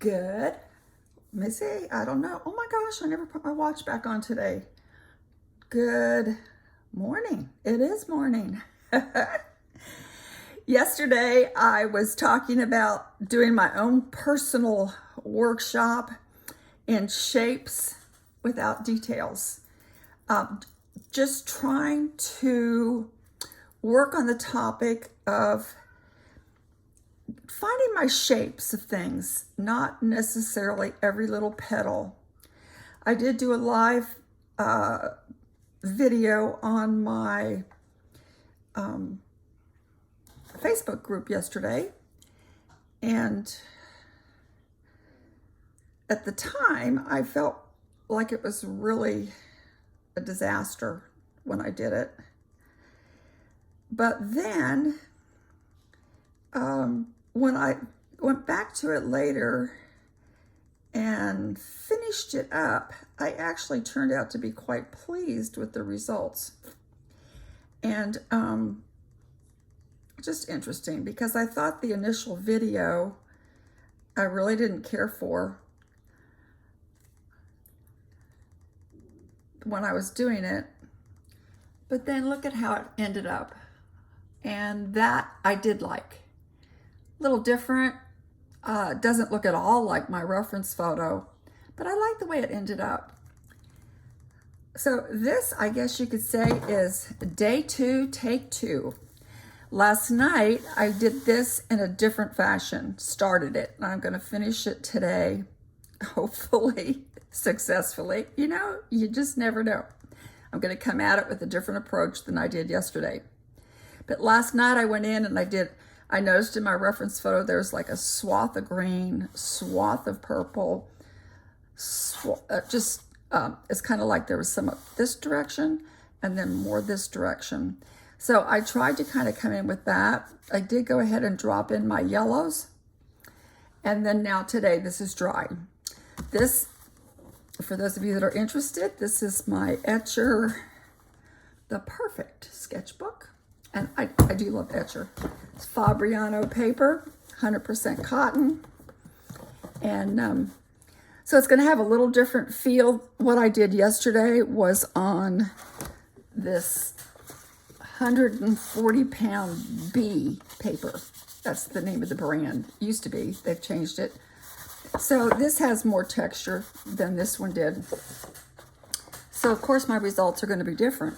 Good. Missy, I don't know. Oh my gosh, I never put my watch back on today. Good morning. It is morning. Yesterday, I was talking about doing my own personal workshop in shapes without details. Just trying to work on the topic of finding my shapes of things, not necessarily every little petal. I did do a live video on my Facebook group yesterday, and at the time I felt like it was really a disaster when I did it. But then when I went back to it later and finished it up, I actually turned out to be quite pleased with the results. And just interesting, because I thought the initial video I really didn't care for when I was doing it, but then look at how it ended up, and that I did like. A little different, doesn't look at all like my reference photo, but I like the way it ended up. So this, I guess you could say, is day 2, take 2. Last night I did this in a different fashion, started it, and I'm going to finish it today, hopefully successfully. You know, you just never know. I'm going to come at it with a different approach than I did yesterday. But last night I went in and I noticed in my reference photo there's like a swath of green, swath of purple, it's kind of like there was some up this direction and then more this direction. So I tried to kind of come in with that. I did go ahead and drop in my yellows. And then now today, this is dry. This, for those of you that are interested, this is my Etchr, the perfect sketchbook. And I do love Etchr. It's Fabriano paper, 100% cotton. And so it's gonna have a little different feel. What I did yesterday was on this 140-pound B paper. That's the name of the brand. Used to be, they've changed it. So this has more texture than this one did. So of course my results are gonna be different.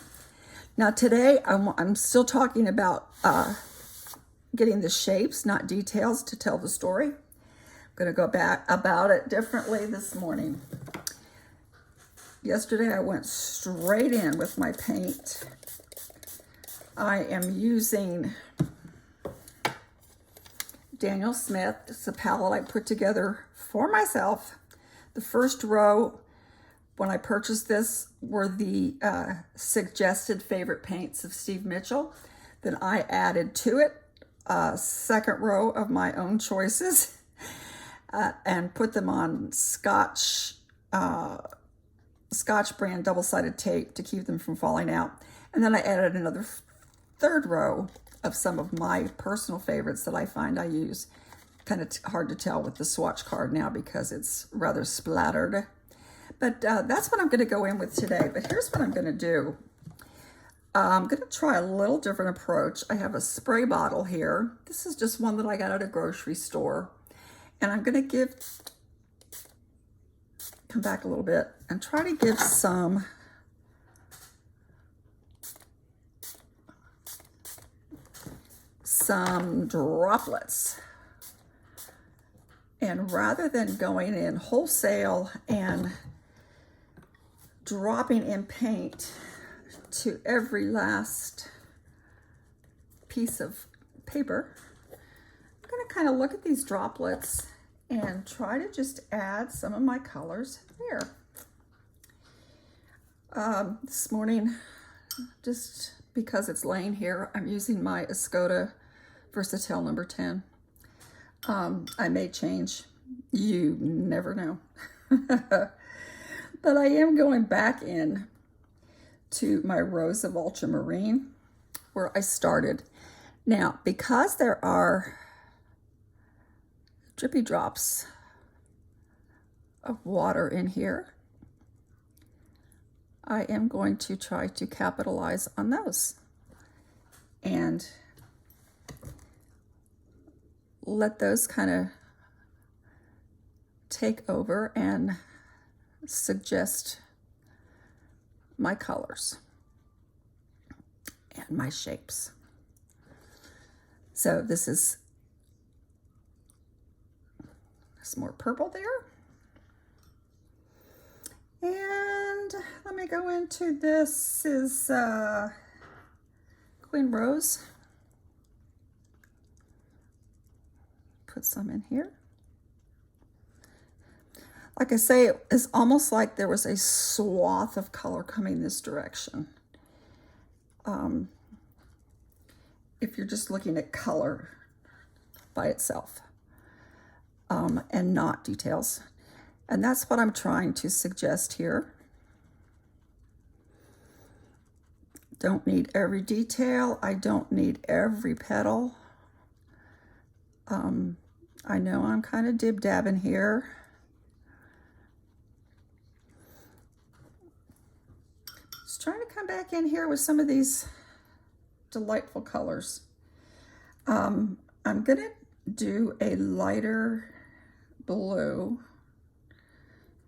Now today, I'm still talking about getting the shapes, not details, to tell the story. I'm gonna go back about it differently this morning. Yesterday I went straight in with my paint. I am using Daniel Smith. It's a palette I put together for myself. The first row, when I purchased this, were the suggested favorite paints of Steve Mitchell. Then I added to it a second row of my own choices and put them on Scotch brand double-sided tape to keep them from falling out. And then I added another third row of some of my personal favorites that I find I use. Kind of hard to tell with the swatch card now because it's rather splattered. But that's what I'm going to go in with today. But here's what I'm going to do. I'm going to try a little different approach. I have a spray bottle here. This is just one that I got at a grocery store. And I'm going to come back a little bit and try to give some droplets. And rather than going in wholesale and dropping in paint to every last piece of paper, I'm going to kind of look at these droplets and try to just add some of my colors there. This morning, just because it's laying here, I'm using my Escoda Versatile number 10. I may change. You never know. But I am going back in to my rows of ultramarine where I started. Now, because there are drippy drops of water in here, I am going to try to capitalize on those and let those kind of take over and suggest my colors and my shapes. So this is some more purple there. And let me go into this is Queen Rose. Put some in here. Like I say, it's almost like there was a swath of color coming this direction. If you're just looking at color by itself and not details. And that's what I'm trying to suggest here. Don't need every detail. I don't need every petal. I know I'm kind of dib-dabbing here. Just trying to come back in here with some of these delightful colors. I'm gonna do a lighter blue.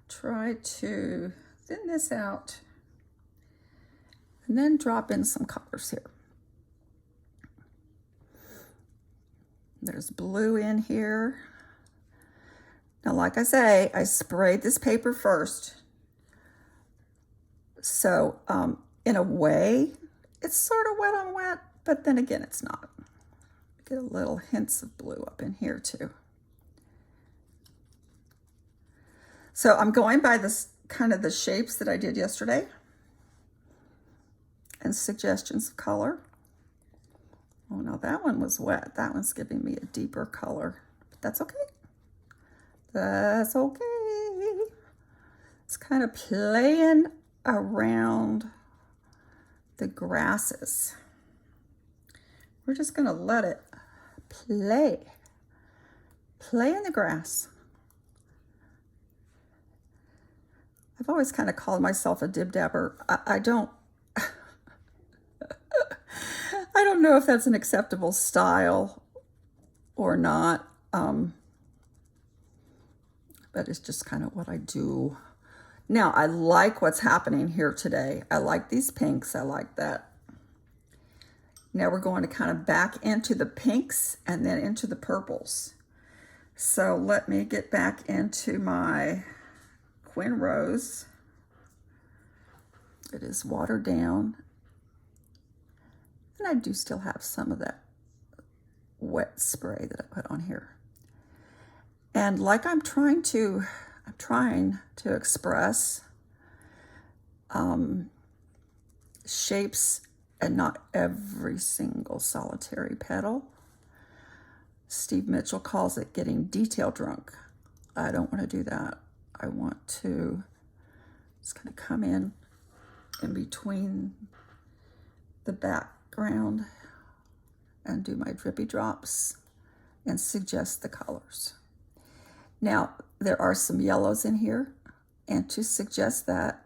Try to thin this out and then drop in some colors here. There's blue in here. Now, like I say, I sprayed this paper first. So in a way, it's sort of wet on wet, but then again, it's not. Get a little hints of blue up in here too. So I'm going by this kind of the shapes that I did yesterday and suggestions of color. Oh no, that one was wet. That one's giving me a deeper color, but that's okay. That's okay. It's kind of playing around the grasses. We're just gonna let it play in the grass. I've always kind of called myself a dib-dabber. I don't I don't know if that's an acceptable style or not, but it's just kind of what I do. Now, I like what's happening here today. I like these pinks. I like that. Now we're going to kind of back into the pinks and then into the purples. So let me get back into my Queen Rose. It is watered down. And I do still have some of that wet spray that I put on here. And like I'm trying to express shapes and not every single solitary petal. Steve Mitchell calls it getting detail drunk. I don't want to do that. I want to just kind of come in between the background and do my drippy drops and suggest the colors. Now, there are some yellows in here, and to suggest that,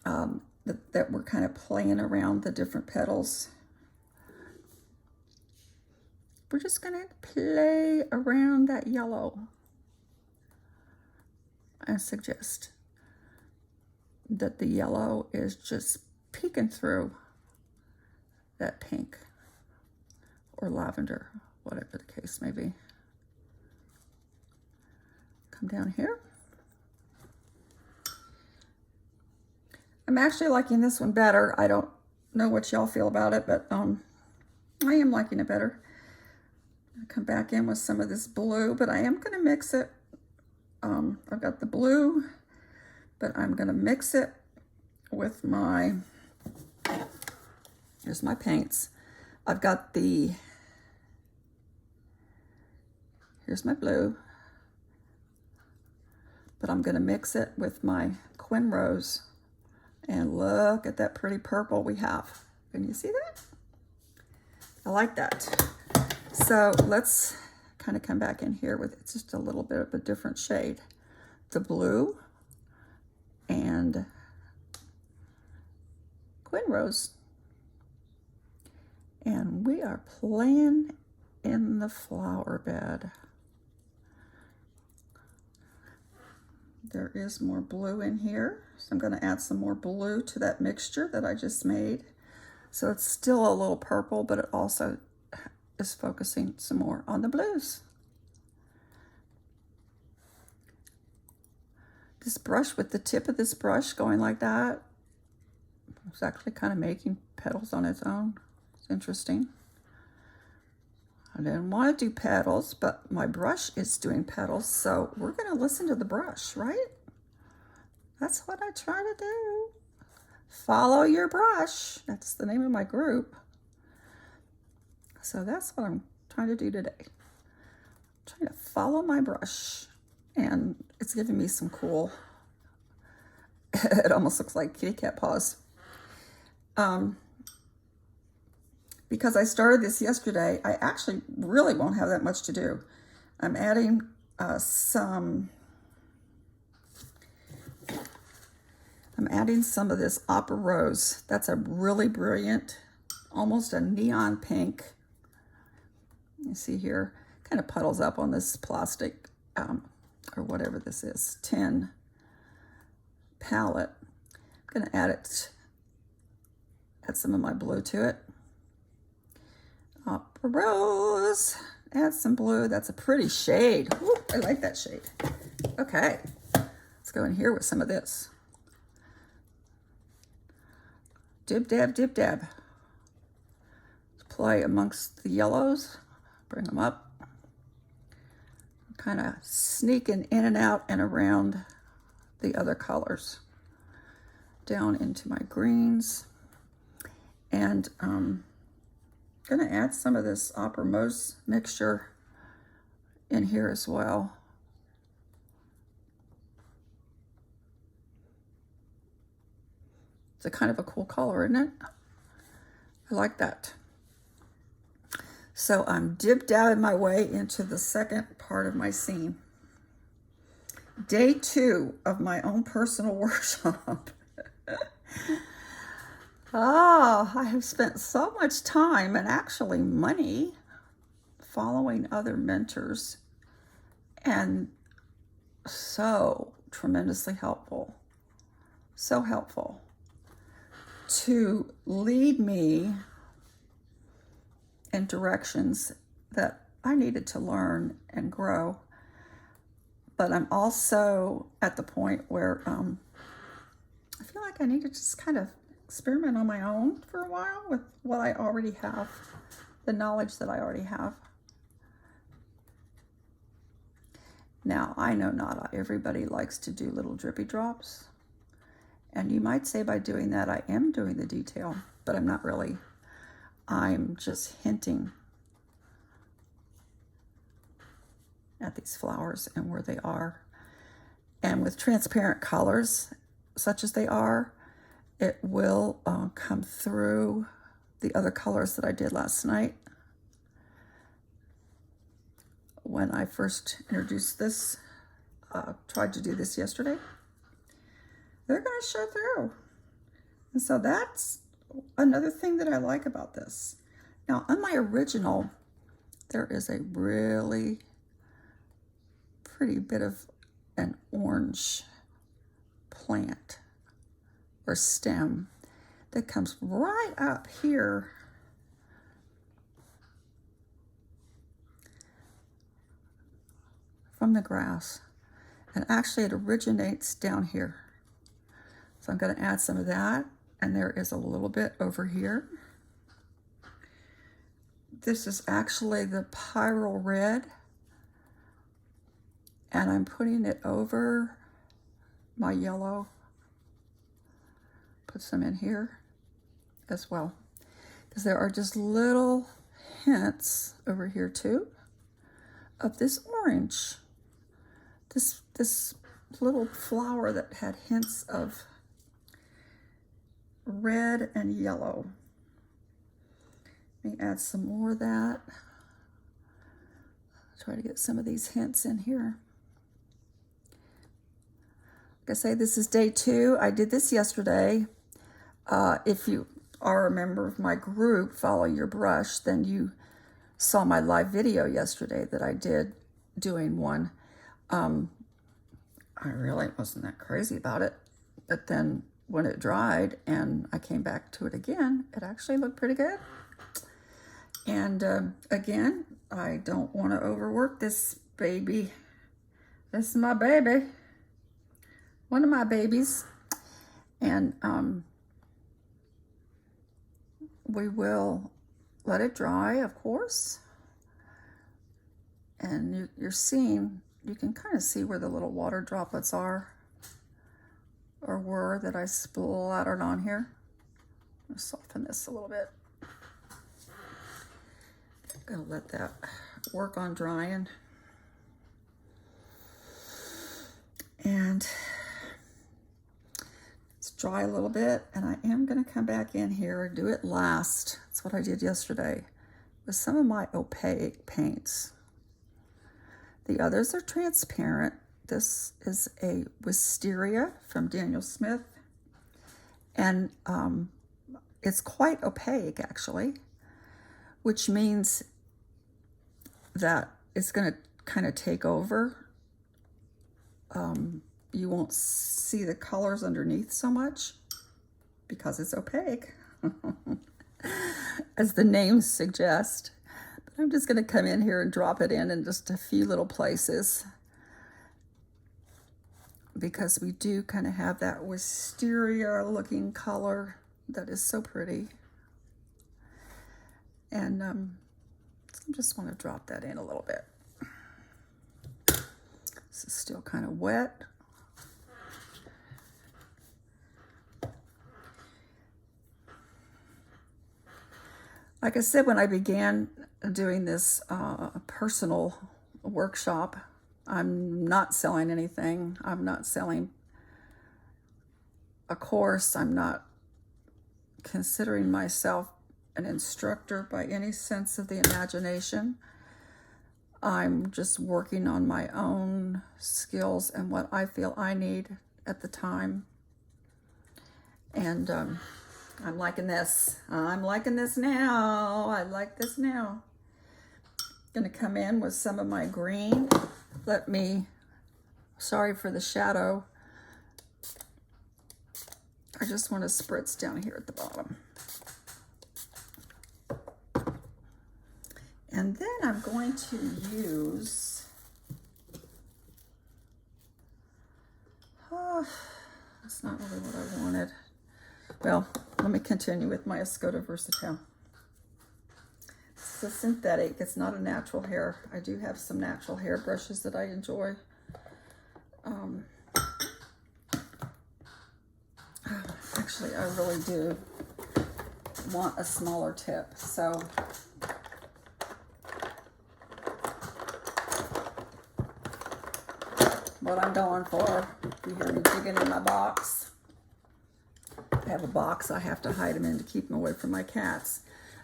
that we're kind of playing around the different petals, we're just going to play around that yellow and suggest that the yellow is just peeking through that pink or lavender, whatever the case may be. Come down here. I'm actually liking this one better. I don't know what y'all feel about it, but I am liking it better. I'll come back in with some of this blue, but I am going to mix it. I've got the blue, but I'm going to mix it with my, here's my paints. I've got here's my blue, but I'm going to mix it with my Queen Rose. And look at that pretty purple we have. Can you see that? I like that. So let's kind of come back in here with it's just a little bit of a different shade. The blue and Quinn Rose. And we are playing in the flower bed. There is more blue in here, so I'm going to add some more blue to that mixture that I just made. So it's still a little purple, but it also is focusing some more on the blues. This brush, with the tip of this brush going like that, it's actually kind of making petals on its own. It's interesting. I didn't want to do petals, but my brush is doing petals, so we're going to listen to the brush, right? That's what I try to do. Follow your brush. That's the name of my group. So that's what I'm trying to do today. I'm trying to follow my brush, and it's giving me some cool, it almost looks like kitty cat paws. Because I started this yesterday, I actually really won't have that much to do. I'm adding some of this Opera Rose. That's a really brilliant, almost a neon pink. You see here, kind of puddles up on this plastic, or whatever this is, tin palette. I'm gonna add some of my blue to it. Opera Rose, add some blue. That's a pretty shade. Ooh, I like that shade. Okay, let's go in here with some of this. Dib dab, dib dab. Let's play amongst the yellows. Bring them up. Kind of sneaking in and out and around the other colors. Down into my greens. And going to add some of this Opera Rose mixture in here as well. It's a kind of a cool color, isn't it? I like that. So I'm dib-dabbing my way into the second part of my scene. Day 2 of my own personal workshop. Oh, I have spent so much time and actually money following other mentors, and so tremendously helpful, so helpful to lead me in directions that I needed to learn and grow. But I'm also at the point where I feel like I need to just kind of experiment on my own for a while with what I already have, the knowledge that I already have. Now, I know not everybody likes to do little drippy drops. And you might say by doing that, I am doing the detail, but I'm not really. I'm just hinting at these flowers and where they are. And with transparent colors, such as they are, it will come through the other colors that I did last night. When I first introduced this, tried to do this yesterday, they're going to show through. And so that's another thing that I like about this. Now, on my original, there is a really pretty bit of an orange plant or stem that comes right up here from the grass. And actually it originates down here. So I'm going to add some of that, and there is a little bit over here. This is actually the Pyrrole Red, and I'm putting it over my yellow. Put some in here as well, because there are just little hints over here too of this orange, this little flower that had hints of red and yellow. Let me add some more of that Try to get some of these hints in here. Like I say, this is day 2. I did this yesterday. If you are a member of my group, Follow Your Brush, then you saw my live video yesterday that I did doing one. I really wasn't that crazy about it, but then when it dried and I came back to it again, it actually looked pretty good. And again, I don't want to overwork this baby. This is my baby, one of my babies. And we will let it dry, of course. And you're seeing, you can kind of see where the little water droplets are, or were, that I splattered on here. I'm gonna soften this a little bit. Gonna let that work on drying. And it's dry a little bit, and I am gonna come back in here and do it last. That's what I did yesterday with some of my opaque paints. The others are transparent. This is a Wisteria from Daniel Smith, and it's quite opaque actually, which means that it's going to kind of take over. You won't see the colors underneath so much because it's opaque, as the name suggests. But I'm just going to come in here and drop it in just a few little places, because we do kind of have that wisteria looking color that is so pretty. And I just want to drop that in a little bit. This is still kind of wet. Like I said, when I began doing this personal workshop, I'm not selling anything. I'm not selling a course. I'm not considering myself an instructor by any sense of the imagination. I'm just working on my own skills and what I feel I need at the time. And I'm liking this. I'm liking this now. I like this now. Gonna come in with some of my green. Sorry for the shadow. I just want to spritz down here at the bottom. And then I'm going to use, that's not really what I wanted. Well, let me continue with my Escoda Versatile. It's a synthetic, it's not a natural hair. I do have some natural hair brushes that I enjoy. Actually, I really do want a smaller tip, so what I'm going for, you hear me digging in my box. I have a box I have to hide them in to keep them away from my cats.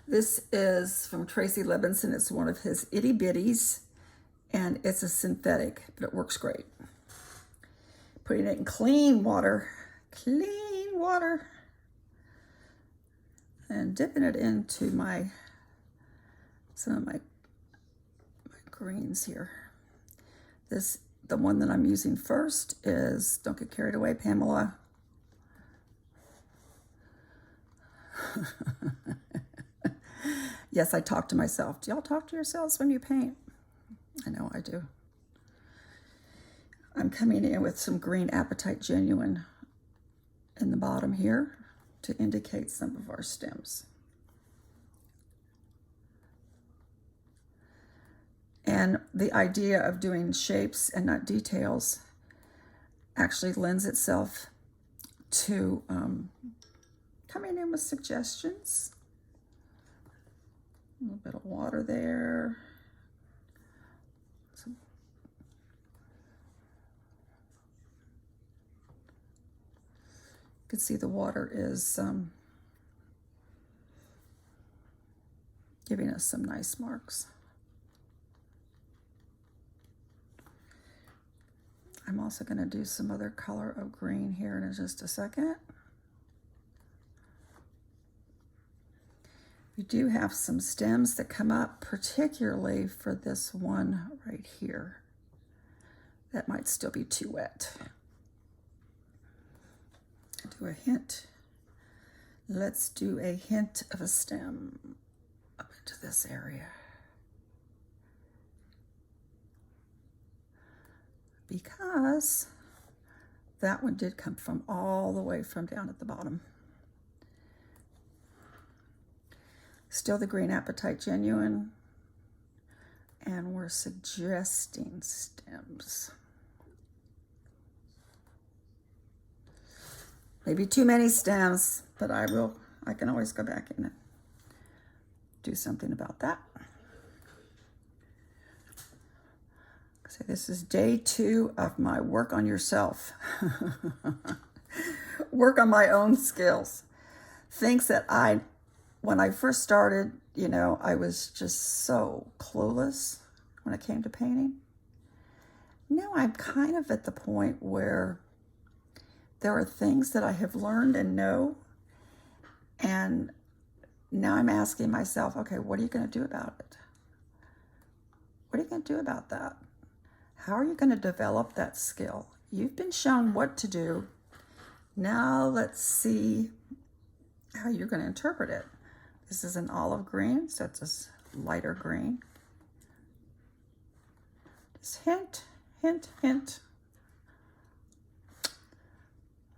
This is from Tracy Levinson. It's one of his itty bitties, and it's a synthetic, but it works great. Putting it in clean water, and dipping it into some of my greens here. The one that I'm using first is, don't get carried away, Pamela. Yes, I talk to myself. Do y'all talk to yourselves when you paint? I know I do. I'm coming in with some green Apatite Genuine in the bottom here to indicate some of our stems. And the idea of doing shapes and not details actually lends itself to coming in with suggestions. A little bit of water there. You can see the water is giving us some nice marks. I'm also going to do some other color of green here in just a second. We do have some stems that come up, particularly for this one right here. That might still be too wet. Do a hint. Let's do a hint of a stem up into this area. Because that one did come from all the way from down at the bottom. Still the green apatite genuine, and we're suggesting stems. Maybe too many stems, but I can always go back and do something about that. So this is day 2 of my work on yourself. Work on my own skills. Things that when I first started, you know, I was just so clueless when it came to painting. Now I'm kind of at the point where there are things that I have learned and know, and now I'm asking myself, okay, what are you going to do about it? What are you going to do about that? How are you going to develop that skill? You've been shown what to do. Now let's see how you're going to interpret it. This is an olive green, so it's a lighter green. Just hint, hint, hint.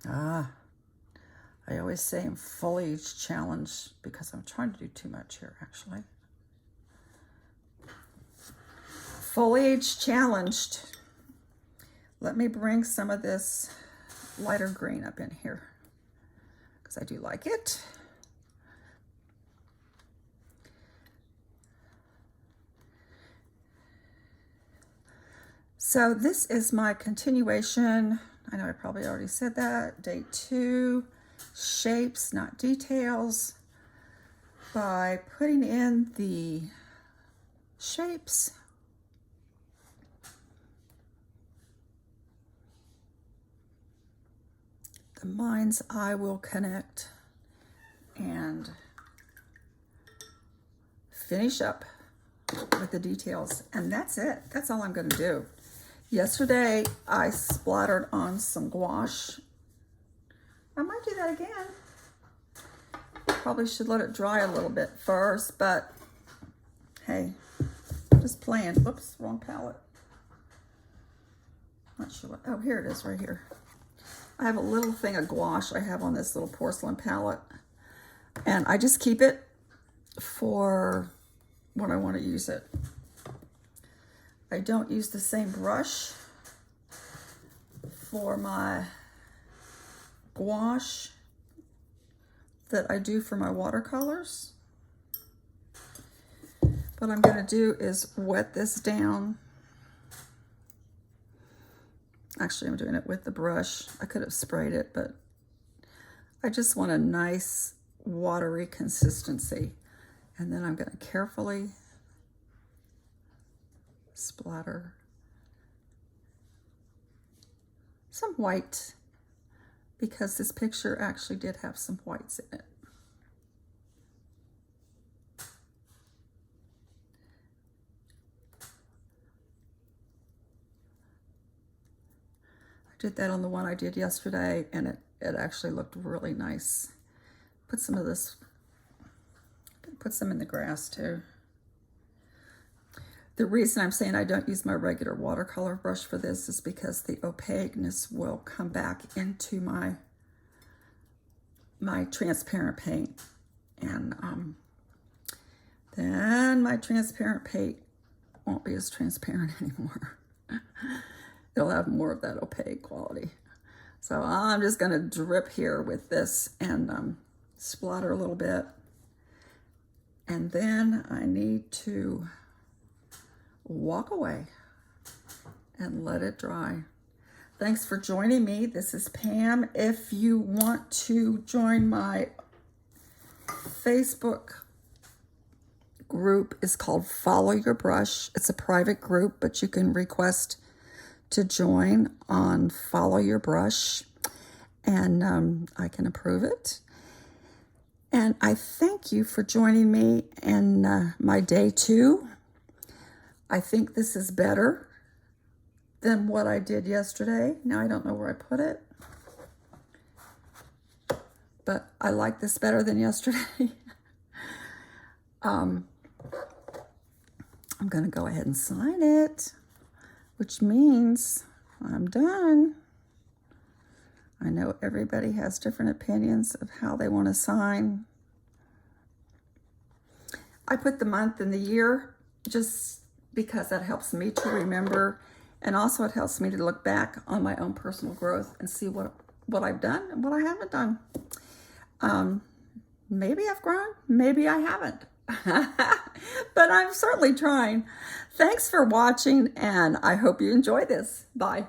I always say I'm foliage challenged because I'm trying to do too much here, actually. Foliage challenged. Let me bring some of this lighter green up in here because I do like it. So this is my continuation. I know I probably already said that. Day 2, shapes, not details. By putting in the shapes, the mind's eye will connect and finish up with the details. And that's it. That's all I'm going to do. Yesterday, I splattered on some gouache. I might do that again. Probably should let it dry a little bit first, but hey, just playing. Whoops, wrong palette. Not sure what, oh, here it is right here. I have a little thing of gouache I have on this little porcelain palette, and I just keep it for when I want to use it. I don't use the same brush for my gouache that I do for my watercolors. What I'm going to do is wet this down. Actually, I'm doing it with the brush. I could have sprayed it, but I just want a nice watery consistency. And then I'm going to carefully splatter some white, because this picture actually did have some whites in it. I did that on the one I did yesterday, and it actually looked really nice. Put some of this, put some in the grass too. The reason I'm saying I don't use my regular watercolor brush for this is because the opaqueness will come back into my transparent paint. And then my transparent paint won't be as transparent anymore. It'll have more of that opaque quality. So I'm just gonna drip here with this and splatter a little bit. And then I need to walk away and let it dry. Thanks for joining me. This is Pam. If you want to join my Facebook group, it's called Follow Your Brush. It's a private group, but you can request to join on Follow Your Brush, and I can approve it. And I thank you for joining me in my day 2. I think this is better than what I did yesterday. Now I don't know where I put it, but I like this better than yesterday. I'm going to go ahead and sign it, which means I'm done. I know everybody has different opinions of how they want to sign. I put the month and the year just because that helps me to remember, and also it helps me to look back on my own personal growth and see what I've done and what I haven't done. Maybe I've grown, maybe I haven't. But I'm certainly trying. Thanks for watching, and I hope you enjoy this. Bye.